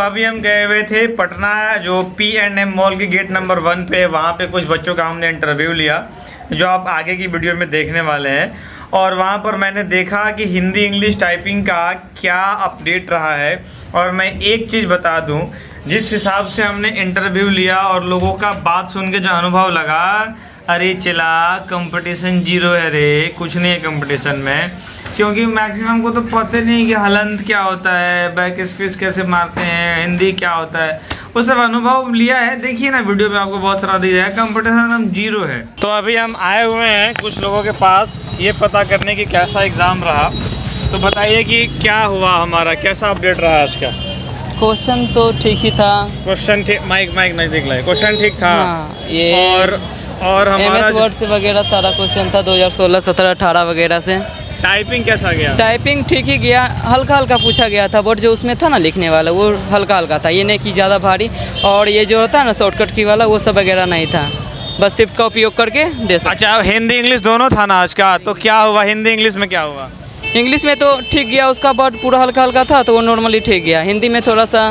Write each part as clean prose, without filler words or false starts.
अभी हम गए हुए थे पटना, जो P&M मॉल के गेट नंबर 1 पे, वहाँ पे कुछ बच्चों का हमने इंटरव्यू लिया जो आप आगे की वीडियो में देखने वाले हैं। और वहाँ पर मैंने देखा कि हिंदी इंग्लिश टाइपिंग का क्या अपडेट रहा है। और मैं एक चीज़ बता दूँ, जिस हिसाब से हमने इंटरव्यू लिया और लोगों का बात सुन के जो अनुभव लगा, अरे चला कंपटीशन जीरो है रे, कुछ नहीं है कंपटीशन में। क्योंकि मैक्सिमम को तो पता नहीं कि हलंत क्या होता है, बैक स्पेस कैसे मारते हैं, हिंदी क्या होता है, वो सब अनुभव लिया है। देखिए ना वीडियो में आपको बहुत सारा दिया है। कंपटीशन हम जीरो है। तो अभी हम आए हुए हैं कुछ लोगों के पास ये पता करने की कैसा एग्ज़ाम रहा। तो बताइए कि क्या हुआ, हमारा कैसा अपडेट रहा आज का। क्वेश्चन तो ठीक ही था। क्वेश्चन ठीक, माइक नज़दीक लाए। क्वेश्चन ठीक था। हाँ, ये और हमारा MS वर्ड से वगैरह सारा क्वेश्चन था 2016, 17, 18 वगैरह से। टाइपिंग कैसा गया? टाइपिंग ठीक ही गया, हल्का हल्का पूछा गया था, बट जो उसमें था ना लिखने वाला वो हल्का हल्का था, ये नहीं कि ज़्यादा भारी। और ये जो होता है ना शॉर्टकट की वाला, वो सब वगैरह नहीं था, बस शिफ्ट का उपयोग करके दे सकते। अच्छा, हिंदी इंग्लिश दोनों था ना आज का, तो क्या हुआ हिंदी इंग्लिश में क्या हुआ? इंग्लिश में तो ठीक गया, उसका वर्ड पूरा हल्का हल्का था तो वो नॉर्मली ठीक गया। हिंदी में थोड़ा सा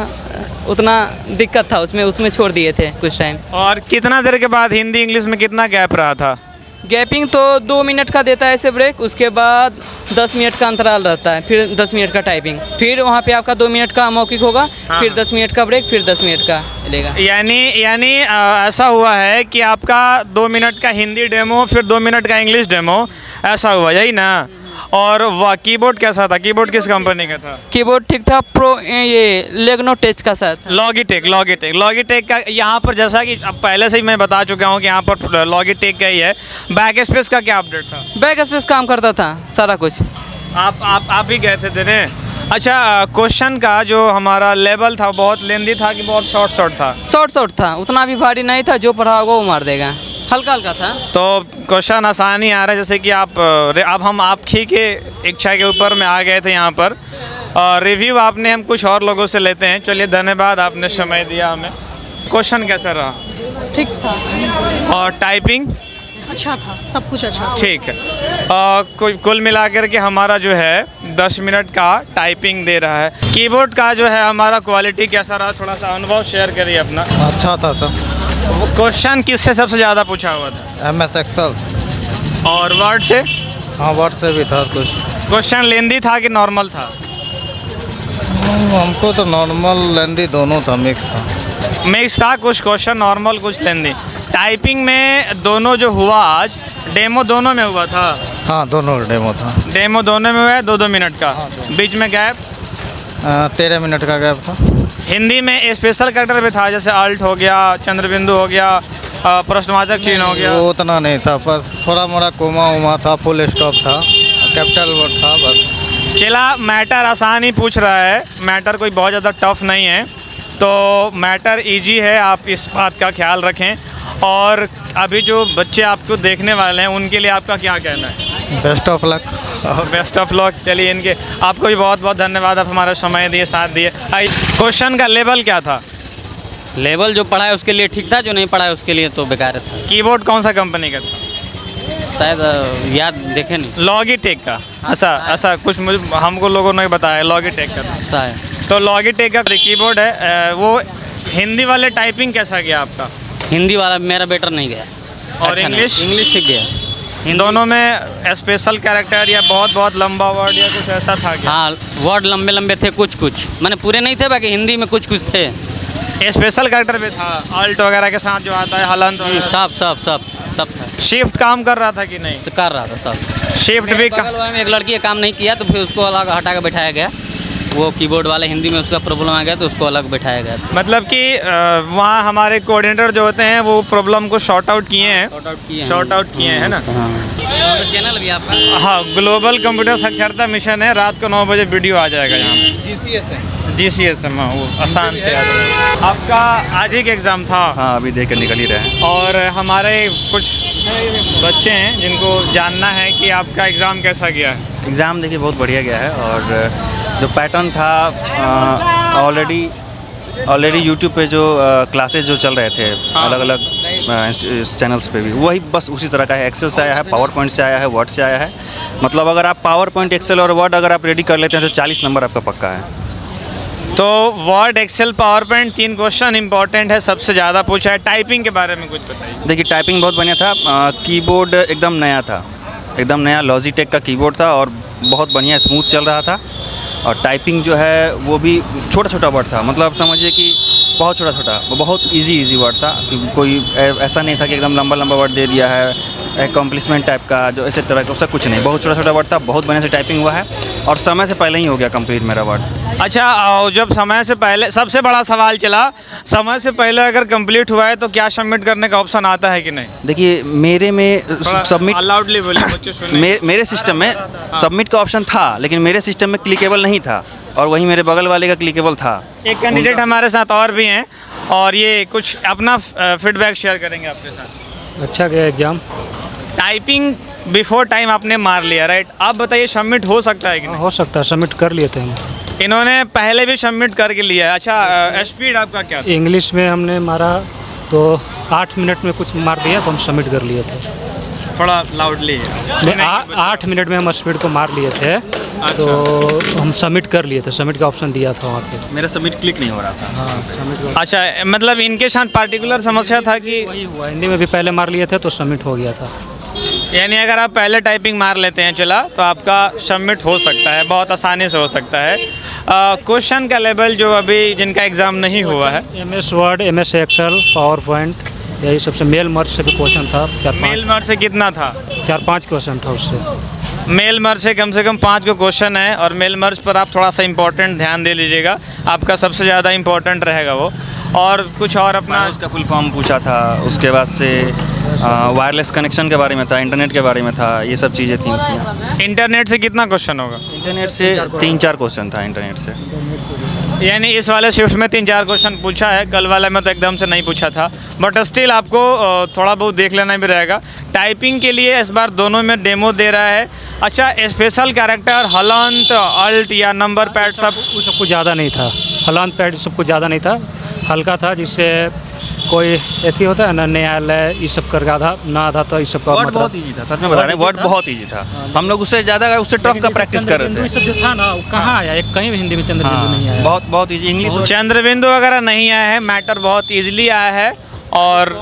उतना दिक्कत था, उसमें छोड़ दिए थे कुछ टाइम। और कितना देर के बाद हिंदी इंग्लिश में कितना गैप रहा था? गैपिंग तो 2 मिनट का देता है ऐसे ब्रेक, उसके बाद 10 मिनट का अंतराल रहता है, फिर 10 मिनट का टाइपिंग, फिर वहाँ पे आपका 2 मिनट का मौखिक होगा। हाँ। फिर 10 मिनट का ब्रेक, फिर 10 मिनट का लेगा। यानी ऐसा हुआ है कि आपका 2 मिनट का हिंदी डेमो, फिर 2 मिनट का इंग्लिश डेमो, ऐसा हुआ, यही ना? और वह कीबोर्ड कैसा था? कीबोर्ड किस कंपनी का था? कीबोर्ड ठीक था, प्रो ये लेग्नो टेच का साथ। लॉगिटेक का। यहाँ पर जैसा कि अब पहले से ही मैं बता चुका हूँ कि यहाँ पर लॉगिटेक का ही है। बैक स्पेस का क्या अपडेट था? बैक स्पेस काम करता था सारा कुछ। आप ही गए थे देने? अच्छा, क्वेश्चन का जो हमारा लेवल था बहुत लेंदी था कि बहुत शॉर्ट था? शॉर्ट था, उतना भी भारी नहीं था, जो पढ़ा होगा वो मार देगा, हल्का हल्का था। तो क्वेश्चन आसानी आ रहा है, जैसे कि अब हम आपकी के इच्छा के ऊपर में आ गए थे यहाँ पर। और रिव्यू आपने हम कुछ और लोगों से लेते हैं। चलिए, धन्यवाद, आपने समय दिया हमें। क्वेश्चन कैसा रहा? ठीक था। और टाइपिंग अच्छा था, सब कुछ अच्छा था। ठीक है। कुल मिलाकर के हमारा जो है 10 मिनट का टाइपिंग दे रहा है। कीबोर्ड का जो है हमारा क्वालिटी कैसा रहा, थोड़ा सा अनुभव शेयर करिए अपना। अच्छा था सर। क्वेश्चन किससे सबसे ज़्यादा पूछा हुआ था? MS Excel. और वर्ड से? हाँ, वर्ड से भी था कुछ। क्वेश्चन लेंदी था कि नॉर्मल था? हमको तो नॉर्मल लेंदी दोनों था, मिक्स था। कुछ क्वेश्चन नॉर्मल, कुछ लेंदी। टाइपिंग में दोनों जो हुआ आज, डेमो दोनों में हुआ था? हाँ, दोनों डेमो था। डेमो दोनों में हुआ है, 2-2 मिनट का। हाँ, बीच में गैप 13 मिनट का गैप था। हिंदी में स्पेशल कैरेक्टर भी था, जैसे अल्ट हो गया, चंद्रबिंदु हो गया, प्रश्नवाचक चिन्ह हो गया? वो उतना नहीं था, बस थोड़ा मोड़ा कोमा उमा था, फुल स्टॉप था, कैपिटल वर्ड था बस। चला, मैटर आसान ही पूछ रहा है, मैटर कोई बहुत ज़्यादा टफ नहीं है, तो मैटर इजी है, आप इस बात का ख्याल रखें। और अभी जो बच्चे आपको देखने वाले हैं उनके लिए आपका क्या कहना है? Best of luck. Best of luck. चलिए, इनके आपको भी बहुत बहुत धन्यवाद, आप हमारा समय दिए, साथ दिए। क्वेश्चन का लेवल क्या था? लेवल जो पढ़ा है उसके लिए ठीक था, जो नहीं पढ़ा है उसके लिए तो बेकार था। कीबोर्ड कौन सा कंपनी का था? शायद याद देखे नहीं। लॉगिटेक का। ऐसा कुछ मुझे हमको लोगों ने बताया, लॉगिटेक का था। ऐसा है। तो लॉगिटेक का कीबोर्ड है। वो हिंदी वाले टाइपिंग कैसा गया आपका? हिंदी वाला मेरा बेटर नहीं गया। और इंग्लिश? इंग्लिश ठीक गया। दोनों में स्पेशल कैरेक्टर या बहुत लंबा वर्ड या कुछ ऐसा था क्या? हाँ, वर्ड लंबे लंबे थे, कुछ मैंने पूरे नहीं थे, बाकी हिंदी में कुछ थे। स्पेशल कैरेक्टर भी था, अल्ट वगैरह के साथ जो आता है, हलंत वगैरह? सब था। शिफ्ट काम कर रहा था कि नहीं? कर रहा था सब। शिफ्ट भी बगल वाले में एक लड़की काम नहीं किया, तो फिर उसको अलग हटा के बैठाया गया। वो कीबोर्ड वाले हिंदी में उसका प्रॉब्लम आ गया तो उसको अलग बैठाया गया। मतलब कि वहाँ हमारे कोऑर्डिनेटर जो होते हैं वो प्रॉब्लम को शॉर्ट आउट किए हैं ना? तो चैनल भी आपका? हाँ, ग्लोबल कंप्यूटर साक्षरता मिशन है। रात को 9 बजे वीडियो आ जाएगा यहाँ पे। GCS है, वो आसान से आ जाएगा। आपका आज ही का एग्ज़ाम था? हाँ, अभी देख कर निकल ही रहे हैं। और हमारे कुछ बच्चे हैं जिनको जानना है कि आपका एग्ज़ाम कैसा गया है। एग्ज़ाम देखिए बहुत बढ़िया गया है। और जो पैटर्न था ऑलरेडी यूट्यूब पे जो क्लासेस जो चल रहे थे, हाँ। अलग अलग चैनल्स पे भी वही बस उसी तरह का है। एक्सेल से आया है, पावर पॉइंट से आया है, वर्ड से आया है। मतलब अगर आप पावर पॉइंट, एक्सेल और वर्ड अगर आप रेडी कर लेते हैं तो 40 नंबर आपका पक्का है। तो Word, Excel, PowerPoint 3 question important है, सबसे ज़्यादा पूछा है। टाइपिंग के बारे में कुछ बताइए। देखिए टाइपिंग बहुत बढ़िया था, कीबोर्ड एकदम नया था, एकदम नया लॉजिटेक का कीबोर्ड था और बहुत बढ़िया स्मूथ चल रहा था। और टाइपिंग जो है वो भी छोटा छोटा वर्ड था, मतलब समझिए कि बहुत छोटा छोटा, बहुत इजी वर्ड था। कोई ऐसा नहीं था कि एकदम लंबा लंबा वर्ड दे दिया है, अकम्प्लिशमेंट टाइप का जो ऐसे तरह का, उसका कुछ नहीं, बहुत छोटा छोटा वर्ड था, बहुत बढ़िया से टाइपिंग हुआ है और समय से पहले ही हो गया कंप्लीट मेरा वर्ड। अच्छा, जब समय से पहले, सबसे बड़ा सवाल चला, समय से पहले अगर कंप्लीट हुआ है तो क्या सबमिट करने का ऑप्शन आता है कि नहीं? देखिए मेरे में सबमिट, लाउडली बोलिए, बच्चे सुने। मेरे सिस्टम में सबमिट का ऑप्शन था, लेकिन मेरे सिस्टम में क्लिकेबल नहीं था और वहीं मेरे बगल वाले का क्लिकेबल था। एक कैंडिडेट हमारे साथ और भी हैं और ये कुछ अपना फीडबैक शेयर करेंगे आपके साथ। अच्छा गया एग्ज़ाम। टाइपिंग बिफोर टाइम आपने मार लिया, राइट? अब बताइए सबमिट हो सकता है कि नहीं? हो सकता है, सबमिट कर लिए थे हम। इन्होंने पहले भी सबमिट करके लिया है। अच्छा, स्पीड आपका क्या था? इंग्लिश में हमने मारा तो 8 मिनट में कुछ मार दिया तो हम सबमिट कर लिए थे। थोड़ा लाउडली है। 8 मिनट में हम स्पीड को मार लिए थे। तो हम सबमिट कर लिए थे, सबमिट का ऑप्शन दिया था वहाँ पे। मेरा सबमिट क्लिक नहीं हो रहा था। हाँ, सबमिट। अच्छा, मतलब इनके साथ पार्टिकुलर समस्या था कि वही हुआ, हिंदी में भी पहले मार लिए थे तो सबमिट हो गया था। यानी अगर आप पहले टाइपिंग मार लेते हैं चला तो आपका सबमिट हो सकता है, बहुत आसानी से हो सकता है। क्वेश्चन का लेवल जो अभी जिनका एग्ज़ाम नहीं हुआ है, MS Word, MS Excel, PowerPoint, यही सबसे मेल मर्ज से भी क्वेश्चन था। मेल मर्ज से कितना था? 4-5 क्वेश्चन था उससे। मेल मर्ज से कम 5 को क्वेश्चन है और मेल मर्ज पर आप थोड़ा सा इंपॉर्टेंट ध्यान दे लीजिएगा, आपका सबसे ज़्यादा इंपॉर्टेंट रहेगा वो। और कुछ और अपना उसका फुल फॉर्म पूछा था, उसके बाद से वायरलेस कनेक्शन के बारे में था, इंटरनेट के बारे में था, ये सब चीज़ें थी उसमें। इंटरनेट से कितना क्वेश्चन होगा? इंटरनेट से 3-4 क्वेश्चन था इंटरनेट से। यानी इस वाले शिफ्ट में 3-4 क्वेश्चन पूछा है, कल वाले में तो एकदम से नहीं पूछा था, बट स्टिल आपको थोड़ा बहुत देख लेना भी रहेगा। टाइपिंग के लिए इस बार दोनों में डेमो दे रहा है। अच्छा, स्पेशल कैरेक्टर, हलंत, अल्ट या नंबर पैड सब कुछ ज़्यादा नहीं था, हलंत पैड सब कुछ ज़्यादा नहीं था, हल्का था, जिससे कोई ऐसी होता है ना, न्यायालय ये सब कर आधा ना आधा, तो ये सब का वर्ड मतलब बहुत इजी था, सच में बता रहे हैं, वर्ड बहुत इजी था। हम लोग उससे ज़्यादा उससे टफ का प्रैक्टिस कर रहे थे। सब जो था ना वो कहाँ आया, एक कहीं भी हिंदी में चंद्रबिंदु नहीं आया। बहुत बहुत इजी इंग्लिश। चंद्रबिंदु वगैरह नहीं आया है, मैटर बहुत इजीली आया है। और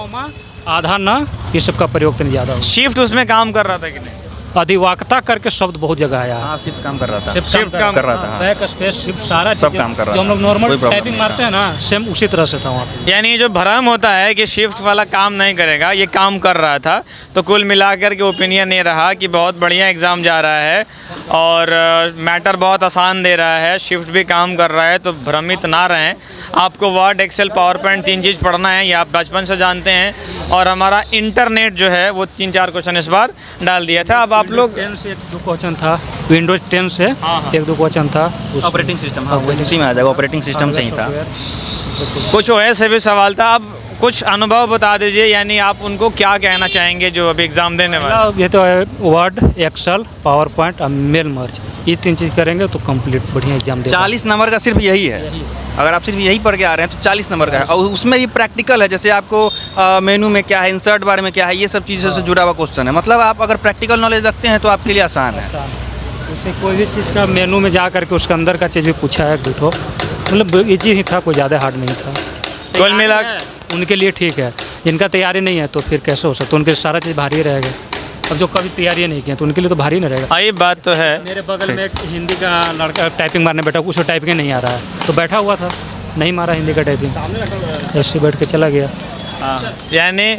आधा ना, ये सब का प्रयोग तो नहीं ज़्यादा हुआ। शिफ्ट उसमें काम कर रहा था कि नहीं? अधिवाक्ता करके शब्द बहुत जगह आया है। हाँ, शिफ्ट काम कर रहा था, शिफ्ट काम कर रहा था। बैक स्पेस शिफ्ट सारा सब काम कर रहा जो हम था। लोग नॉर्मल कोई problem टाइपिंग नहीं मारते हैं ना, सेम उसी तरह से था वहाँ पे। यानी जो भ्रम होता है कि शिफ्ट वाला काम नहीं करेगा, ये काम कर रहा था। तो कुल मिलाकर के ओपिनियन ये रहा कि बहुत बढ़िया एग्ज़ाम जा रहा है और मैटर बहुत आसान दे रहा है, शिफ्ट भी काम कर रहा है, तो भ्रमित ना रहें। आपको वर्ड, एक्सेल, पावर पॉइंट 3 चीज़ पढ़ना है, ये आप बचपन से जानते हैं। और हमारा इंटरनेट जो है वो 3-4 क्वेश्चन इस बार डाल दिया था। अब आप लोग 10 से 1-2 क्वेश्चन था, विंडोज 10 से 1-2 क्वेश्चन था। ऑपरेटिंग सिस्टम, हाँ उसी में आ जाएगा, ऑपरेटिंग सिस्टम से ही था। कुछ OS से भी सवाल था। अब कुछ अनुभव बता दीजिए, यानी आप उनको क्या कहना चाहेंगे जो अभी एग्ज़ाम देने वाले? ये तो है वर्ड, एक्सेल, पावर पॉइंट और मेल मर्ज, ये 3 चीज़ करेंगे तो कंप्लीट बढ़िया एग्जाम देगा। 40 नंबर का सिर्फ यही है। अगर आप सिर्फ यही पढ़ के आ रहे हैं तो 40 नंबर का है, और उसमें भी प्रैक्टिकल है। जैसे आपको मेनू में क्या है, इंसर्ट बारे में क्या है, ये सब चीज़ों से जुड़ा हुआ क्वेश्चन है। मतलब आप अगर प्रैक्टिकल नॉलेज रखते हैं तो आपके लिए आसान है। जैसे कोई भी चीज़ का मेनू में जा करके उसके अंदर का चीज़ भी पूछा है, दूठो मतलब ईजी ही था, कोई ज़्यादा हार्ड नहीं था। कुल मिला उनके लिए ठीक है, जिनका तैयारी नहीं है तो फिर कैसे हो सकता, उनके सारा चीज़ भारी रहेगा। अब जो कभी तैयारी नहीं किया तो उनके लिए तो भारी नहीं रहेगा। ये बात तो है। मेरे बगल में एक हिंदी का लड़का टाइपिंग मारने बैठा, उसको टाइपिंग नहीं आ रहा है, तो बैठा हुआ था, नहीं मारा हिंदी का टाइपिंग, ऐसे बैठ के चला गया। हाँ, यानी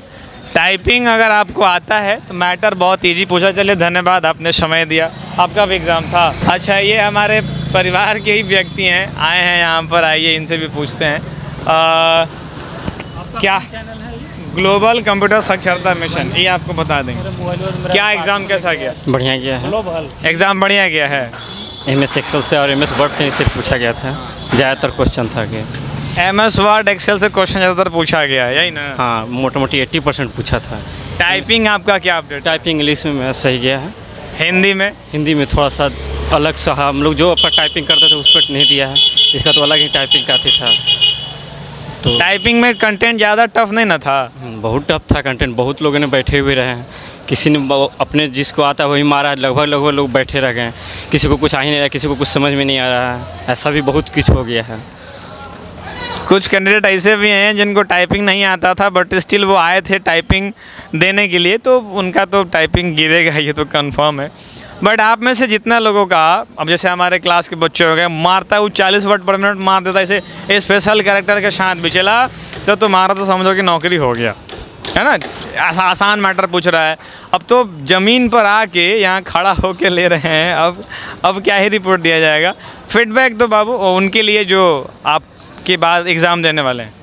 टाइपिंग अगर आपको आता है तो मैटर बहुत इजी पूछा। चलिए, धन्यवाद, आपने समय दिया। आपका भी एग्ज़ाम था। अच्छा, ये हमारे परिवार के ही व्यक्ति हैं, आए हैं यहाँ पर, आइए इनसे भी पूछते हैं। क्या ग्लोबल कंप्यूटर साक्षरता मिशन, ये आपको बता देंगे। क्या एग्ज़ाम कैसा गया? बढ़िया गया है, एग्ज़ाम बढ़िया गया है। MS एक्सेल से और MS वर्ड से सिर्फ पूछा गया था, ज़्यादातर क्वेश्चन था कि MS वर्ड, एक्सेल से क्वेश्चन ज़्यादातर पूछा गया है, यही ना? हाँ, मोटा मोटी 80% पूछा था। टाइपिंग आपका क्या अपडेट? टाइपिंग इंग्लिश में सही गया है, हिंदी में? हिंदी में थोड़ा सा अलग सा, हम लोग जो पर टाइपिंग करते थे उस पर नहीं दिया है, इसका तो अलग ही टाइपिंग का था। तो टाइपिंग में कंटेंट ज़्यादा टफ नहीं ना था? बहुत टफ था कंटेंट, बहुत लोगों ने बैठे हुए रहे हैं, किसी ने अपने जिसको आता है वही मारा, लगभग लोग बैठे रह गए, किसी को कुछ आ ही नहीं रहा, किसी को कुछ समझ में नहीं आ रहा है, ऐसा भी बहुत कुछ हो गया है। कुछ कैंडिडेट ऐसे भी हैं जिनको टाइपिंग नहीं आता था बट स्टिल वो आए थे टाइपिंग देने के लिए, तो उनका तो टाइपिंग गिरेगा ये तो कंफर्म है। बट आप में से जितना लोगों का, अब जैसे हमारे क्लास के बच्चे हो गए, मारता है वो 40 वर्ड पर मिनट मार देता है, ऐसे स्पेशल कैरेक्टर के साथ भी चला तो तुम्हारा तो समझो कि नौकरी हो गया, है ना। आसान मैटर पूछ रहा है, अब तो ज़मीन पर आके यहाँ खड़ा होके ले रहे हैं, अब क्या ही रिपोर्ट दिया जाएगा। फीडबैक तो बाबू उनके लिए जो आपके बाद एग्ज़ाम देने वाले हैं,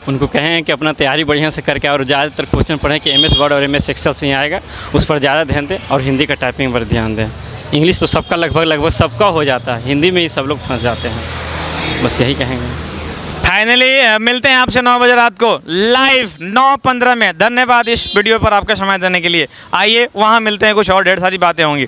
उनको कहें कि अपना तैयारी बढ़िया से करके और ज़्यादातर क्वेश्चन पढ़ें कि MS वर्ड और MS एक्सेल से ही आएगा, उस पर ज़्यादा ध्यान दें और हिंदी का टाइपिंग पर ध्यान दें। इंग्लिश तो सबका लगभग सबका हो जाता है, हिंदी में ही सब लोग फंस जाते हैं, बस यही कहेंगे। फाइनली मिलते हैं आपसे 9 बजे रात को लाइव 9:15 में। धन्यवाद इस वीडियो पर आपका समय देने के लिए। आइए वहाँ मिलते हैं, कुछ और ढेर सारी बातें होंगी।